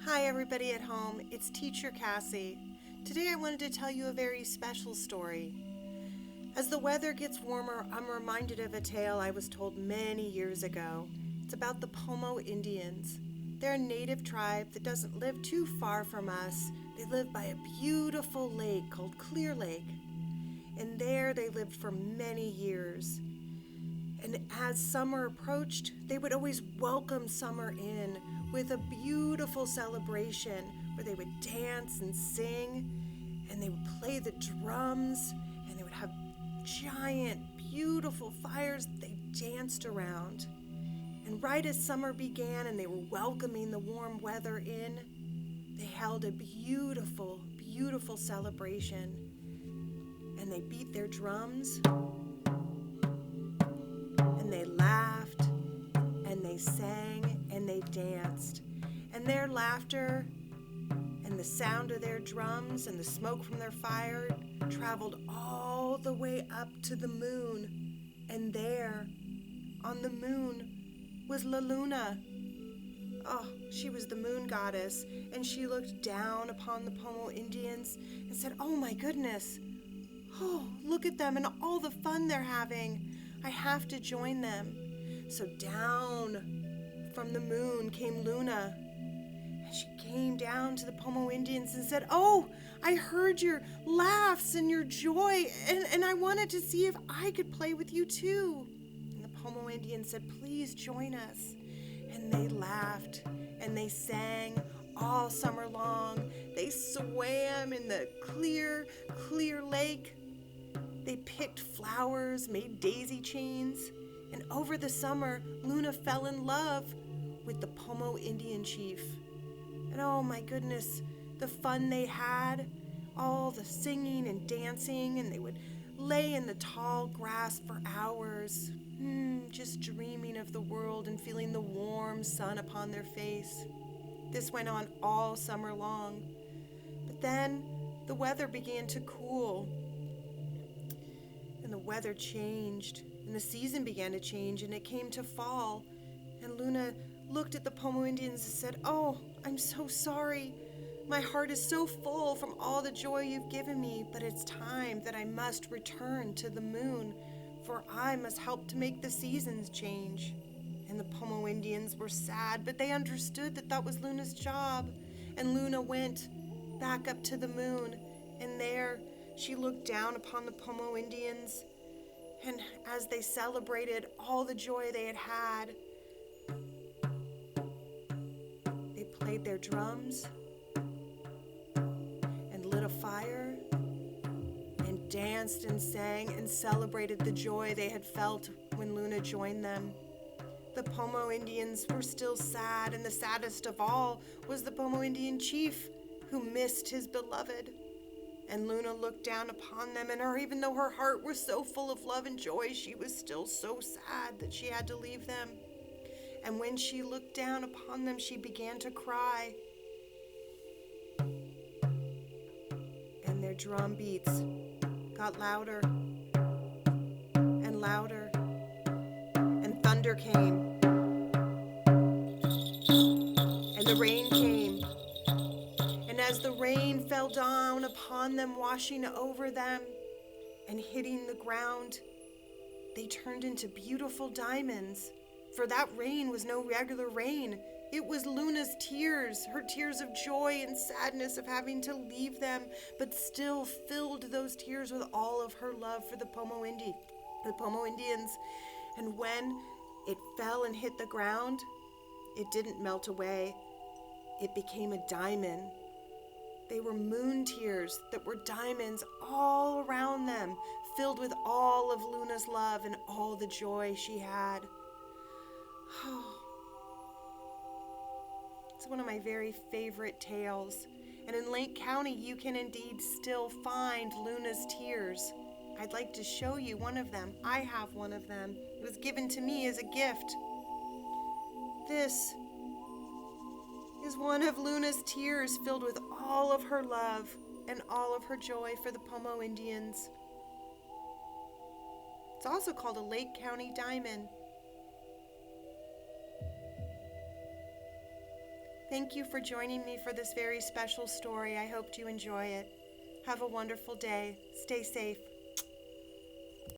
Hi everybody at home, it's Teacher Cassie. Today I wanted to tell you a very special story. As the weather gets warmer, I'm reminded of a tale I was told many years ago. It's about the Pomo Indians. They're a native tribe that doesn't live too far from us. They live by a beautiful lake called Clear Lake. And there they lived for many years. And as summer approached, they would always welcome summer in with a beautiful celebration where they would dance and sing, and they would play the drums, and they would have giant, beautiful fires that they danced around. And right as summer began and they were welcoming the warm weather in, they held a beautiful, beautiful celebration. And they beat their drums, and they laughed, and they sang, and they danced. And their laughter and the sound of their drums and the smoke from their fire traveled all the way up to the moon. And there, on the moon, was La Luna. Oh, she was the moon goddess, and she looked down upon the Pomo Indians and said, "Oh my goodness, oh, look at them and all the fun they're having. I have to join them." So down from the moon came Luna. And she came down to the Pomo Indians and said, "Oh, I heard your laughs and your joy, and I wanted to see if I could play with you too." And the Pomo Indians said, "Please join us." And they laughed and they sang all summer long. They swam in the clear, clear lake. They picked flowers, made daisy chains, and over the summer, Luna fell in love with the Pomo Indian chief. And oh my goodness, the fun they had, all the singing and dancing, and they would lay in the tall grass for hours, just dreaming of the world and feeling the warm sun upon their face. This went on all summer long. But then the weather began to cool, and the weather changed, and the season began to change, and it came to fall. And Luna looked at the Pomo Indians and said, "Oh, I'm so sorry. My heart is so full from all the joy you've given me, but it's time that I must return to the moon, for I must help to make the seasons change." And the Pomo Indians were sad, but they understood that that was Luna's job. And Luna went back up to the moon, and there she looked down upon the Pomo Indians, and as they celebrated all the joy they had had, they played their drums and lit a fire and danced and sang and celebrated the joy they had felt when Luna joined them. The Pomo Indians were still sad, and the saddest of all was the Pomo Indian chief, who missed his beloved. And Luna looked down upon them, and even though her heart was so full of love and joy, she was still so sad that she had to leave them. And when she looked down upon them, she began to cry. And their drum beats got louder and louder, and thunder came, and the rain came. And as the rain fell down upon them, washing over them and hitting the ground, they turned into beautiful diamonds. For that rain was no regular rain. It was Luna's tears, her tears of joy and sadness of having to leave them, but still filled those tears with all of her love for the Pomo Indians. And when it fell and hit the ground, it didn't melt away. It became a diamond. They were moon tears that were diamonds all around them, filled with all of Luna's love and all the joy she had. It's one of my very favorite tales. And in Lake County, you can indeed still find Luna's tears. I'd like to show you one of them. I have one of them. It was given to me as a gift. This is one of Luna's tears filled with all of her love and all of her joy for the Pomo Indians. It's also called a Lake County diamond. Thank you for joining me for this very special story. I hope you enjoy it. Have a wonderful day. Stay safe.